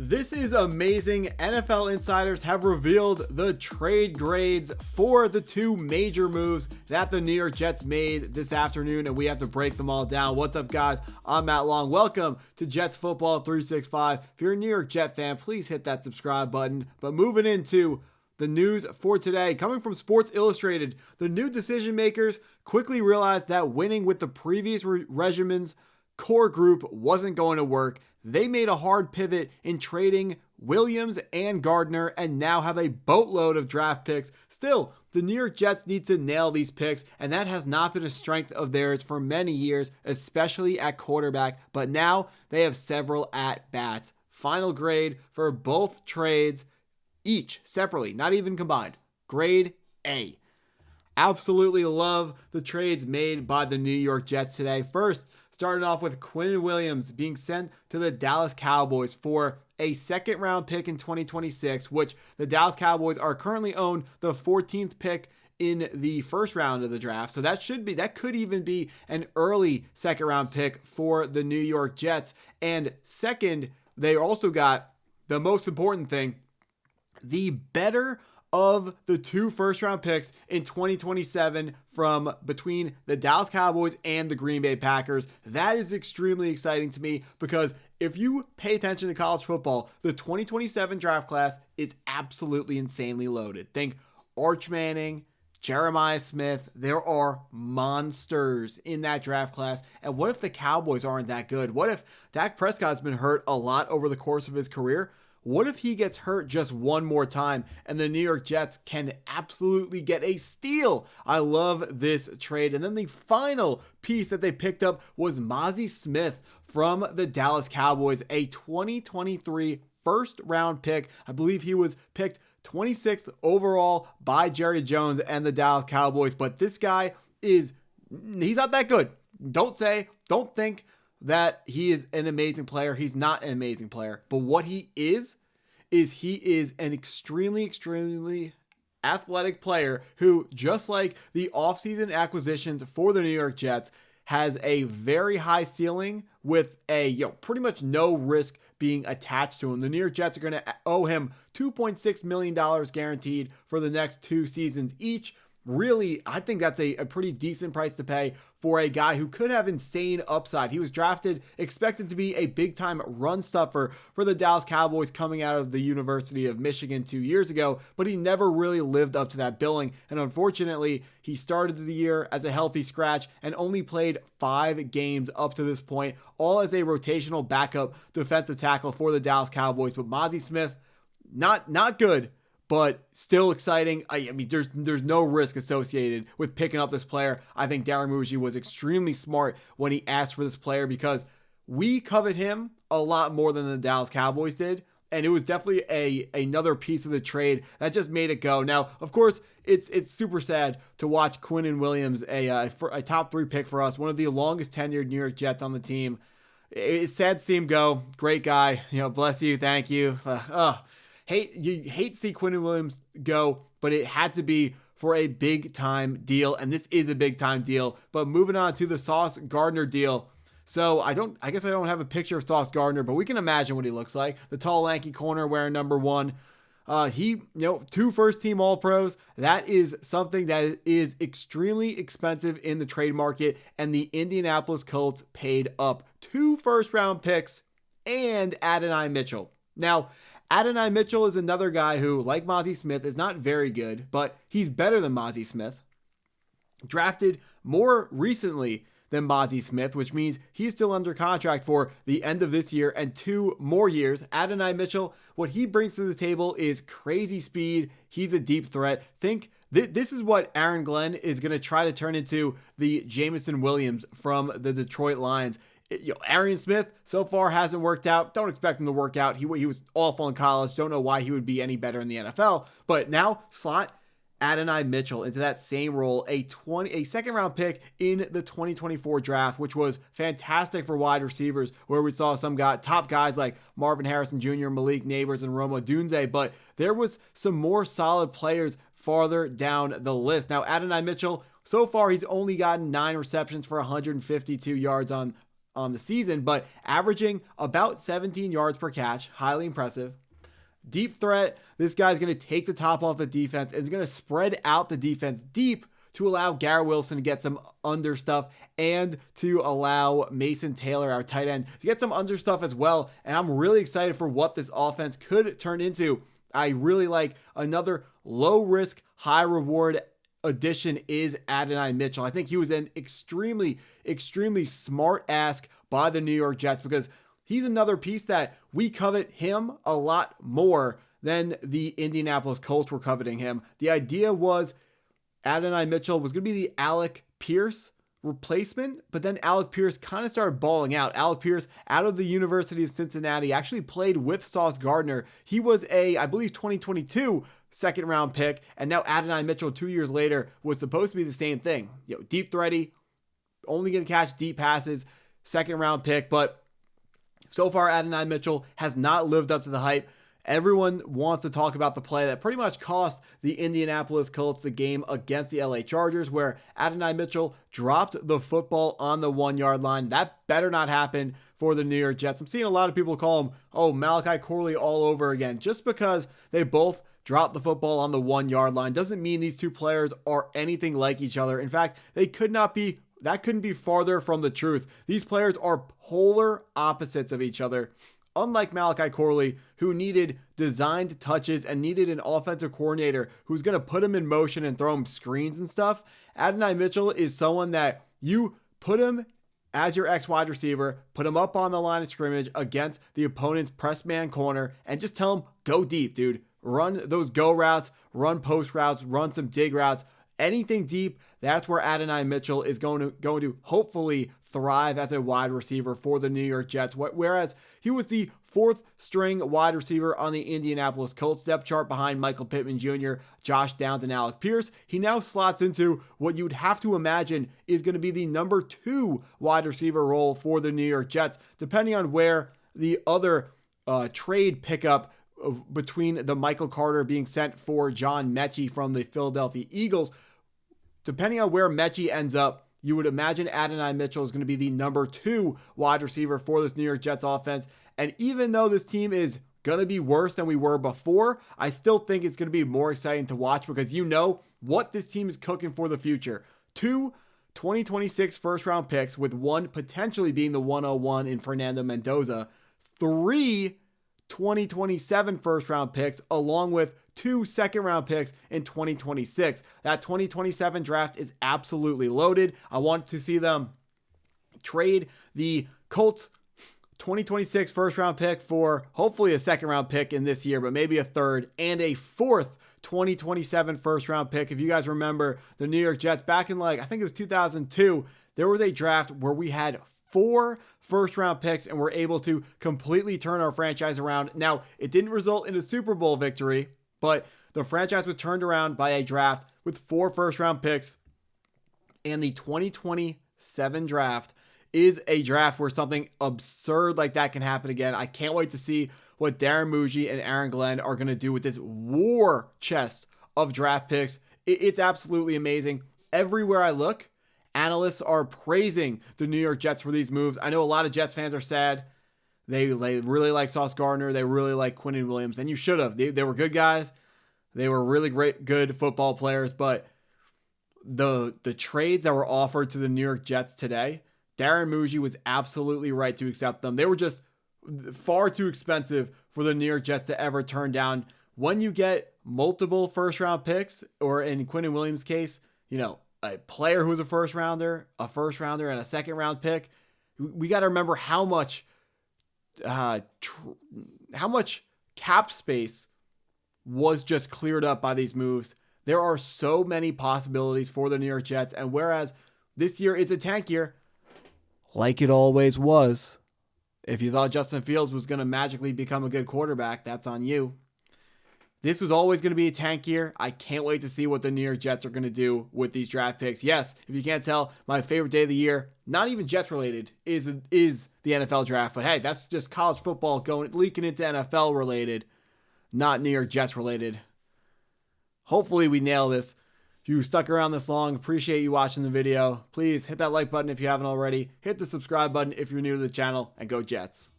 This is amazing. NFL insiders have revealed the trade grades for the two major moves that the New York Jets made this afternoon, and we have to break them all down. What's up, guys? I'm Matt Long. Welcome to Jets Football 365. If you're a New York Jet fan, please hit that subscribe button. But moving into the news for today, coming from Sports Illustrated, the new decision makers quickly realized that winning with the previous regimen's core group wasn't going to work. They made a hard pivot in trading Williams and Gardner and now have a boatload of draft picks. Still, the New York Jets need to nail these picks, and that has not been a strength of theirs for many years, especially at quarterback, but now they have several at-bats. Final grade for both trades, each separately, not even combined. Grade A. Absolutely love the trades made by the New York Jets today. First, starting off with Quinnen Williams being sent to the Dallas Cowboys for a second-round pick in 2026, which the Dallas Cowboys are currently own the 14th pick in the first round of the draft. So that could even be an early second-round pick for the New York Jets. And second, they also got the most important thing, the better of the two first-round picks in 2027 from between the Dallas Cowboys and the Green Bay Packers. That is extremely exciting to me because if you pay attention to college football, the 2027 draft class is absolutely insanely loaded. Think Arch Manning, Jeremiah Smith. There are monsters in that draft class. And what if the Cowboys aren't that good? What if Dak Prescott's been hurt a lot over the course of his career? What if he gets hurt just one more time and the New York Jets can absolutely get a steal? I love this trade. And then the final piece that they picked up was Mazi Smith from the Dallas Cowboys, a 2023 first round pick. I believe he was picked 26th overall by Jerry Jones and the Dallas Cowboys. But this guy he's not that good. Don't think that he is an amazing player. He's not an amazing player. But what he is he is an extremely athletic player who, just like the offseason acquisitions for the New York Jets, has a very high ceiling with a pretty much no risk being attached to him. The New York Jets are going to owe him $2.6 million guaranteed for the next 2 seasons each. Really, I think that's a pretty decent price to pay for a guy who could have insane upside. He was drafted, expected to be a big-time run stuffer for the Dallas Cowboys coming out of the University of Michigan 2 years ago, but he never really lived up to that billing. And unfortunately, he started the year as a healthy scratch and only played 5 games up to this point, all as a rotational backup defensive tackle for the Dallas Cowboys. But Mazi Smith, not good, but still exciting. I mean, there's no risk associated with picking up this player. I think Darren Muji was extremely smart when he asked for this player because we covet him a lot more than the Dallas Cowboys did. And it was definitely another piece of the trade that just made it go. Now, of course, it's super sad to watch Quinnen Williams, a top 3 pick for us, one of the longest tenured New York Jets on the team. It's sad to see him go. Great guy. Bless you. Thank you. You hate to see Quinnen Williams go, but it had to be for a big time deal, and this is a big time deal. But moving on to the Sauce Gardner deal. So I guess I don't have a picture of Sauce Gardner, but we can imagine what he looks like. The tall, lanky corner wearing number 1. 2 first-team All-Pros. That is something that is extremely expensive in the trade market, and the Indianapolis Colts paid up 2 first-round picks and Adonai Mitchell. Now, Adonai Mitchell is another guy who, like Mazi Smith, is not very good, but he's better than Mazi Smith. Drafted more recently than Mazi Smith, which means he's still under contract for the end of this year and 2 more years. Adonai Mitchell, what he brings to the table is crazy speed. He's a deep threat. Think this is what Aaron Glenn is going to try to turn into the Jameson Williams from the Detroit Lions. Arian Smith so far hasn't worked out. Don't expect him to work out. He was awful in college. Don't know why he would be any better in the NFL. But now slot Adonai Mitchell into that same role, a second round pick in the 2024 draft, which was fantastic for wide receivers, where we saw some top guys like Marvin Harrison Jr., Malik Neighbors, and Roma Dunze. But there was some more solid players farther down the list. Now, Adonai Mitchell, so far he's only gotten 9 receptions for 152 yards on on the season, but averaging about 17 yards per catch. Highly impressive. Deep threat. This guy's going to take the top off the defense. Is going to spread out the defense deep to allow Garrett Wilson to get some under stuff and to allow Mason Taylor, our tight end, to get some under stuff as well. And I'm really excited for what this offense could turn into. I really like another low risk, high reward addition is Adonai Mitchell. I think he was an extremely smart ask by the New York Jets because he's another piece that we covet him a lot more than the Indianapolis Colts were coveting him. The idea was Adonai Mitchell was going to be the Alec Pierce replacement, but then Alec Pierce kind of started balling out. Alec Pierce, out of the University of Cincinnati, actually played with Sauce Gardner. He was I believe 2022 second round pick, and now Adonai Mitchell 2 years later was supposed to be the same thing. Deep thready, only going to catch deep passes, second round pick, but so far Adonai Mitchell has not lived up to the hype. Everyone wants to talk about the play that pretty much cost the Indianapolis Colts the game against the LA Chargers, where Adonai Mitchell dropped the football on the 1 yard line. That better not happen for the New York Jets. I'm seeing a lot of people call him, Malachi Corley all over again. Just because they both dropped the football on the 1 yard line doesn't mean these two players are anything like each other. In fact, that couldn't be farther from the truth. These players are polar opposites of each other. Unlike Malachi Corley, who needed designed touches and needed an offensive coordinator who's going to put him in motion and throw him screens and stuff, Adonai Mitchell is someone that you put him as your ex-wide receiver, put him up on the line of scrimmage against the opponent's press man corner, and just tell him, go deep, dude. Run those go routes, run post routes, run some dig routes, anything deep. That's where Adonai Mitchell is going to hopefully thrive as a wide receiver for the New York Jets. Whereas he was the fourth string wide receiver on the Indianapolis Colts depth chart behind Michael Pittman Jr., Josh Downs, and Alec Pierce. He now slots into what you'd have to imagine is going to be the number 2 wide receiver role for the New York Jets, depending on where the other trade pickup between the Michael Carter being sent for John Mechie from the Philadelphia Eagles. Depending on where Mechie ends up, you would imagine Adonai Mitchell is going to be the number 2 wide receiver for this New York Jets offense. And even though this team is going to be worse than we were before, I still think it's going to be more exciting to watch because you know what this team is cooking for the future. 2 2026 first round picks, with one potentially being the 101 in Fernando Mendoza. 3 2027 first round picks, along with 2 second round picks in 2026. That 2027 draft is absolutely loaded. I want to see them trade the Colts 2026 first round pick for hopefully a second round pick in this year, but maybe a third, and a 4th 2027 first round pick. If you guys remember the New York Jets back in I think it was 2002, there was a draft where we had 4 first round picks and were able to completely turn our franchise around. Now, it didn't result in a Super Bowl victory, but the franchise was turned around by a draft with 4 first round picks. And the 2027 draft is a draft where something absurd like that can happen again. I can't wait to see what Darren Muji and Aaron Glenn are going to do with this war chest of draft picks. It's absolutely amazing. Everywhere I look, analysts are praising the New York Jets for these moves. I know a lot of Jets fans are sad. They really like Sauce Gardner. They really like Quinnen Williams. And you should have. They were good guys. They were really good football players. But the trades that were offered to the New York Jets today, Darren Muji was absolutely right to accept them. They were just far too expensive for the New York Jets to ever turn down. When you get multiple first-round picks, or in Quinnen Williams' case, a player who's a first rounder, and a second-round pick, we got to remember how much cap space was just cleared up by these moves. There are so many possibilities for the New York Jets, and whereas this year is a tank year, like it always was. If you thought Justin Fields was going to magically become a good quarterback, that's on you. This was always going to be a tank year. I can't wait to see what the New York Jets are going to do with these draft picks. Yes, if you can't tell, my favorite day of the year, not even Jets related, is the NFL draft. But hey, that's just college football leaking into NFL related, not New York Jets related. Hopefully we nail this. If you stuck around this long, appreciate you watching the video. Please hit that like button if you haven't already. Hit the subscribe button if you're new to the channel, and go Jets.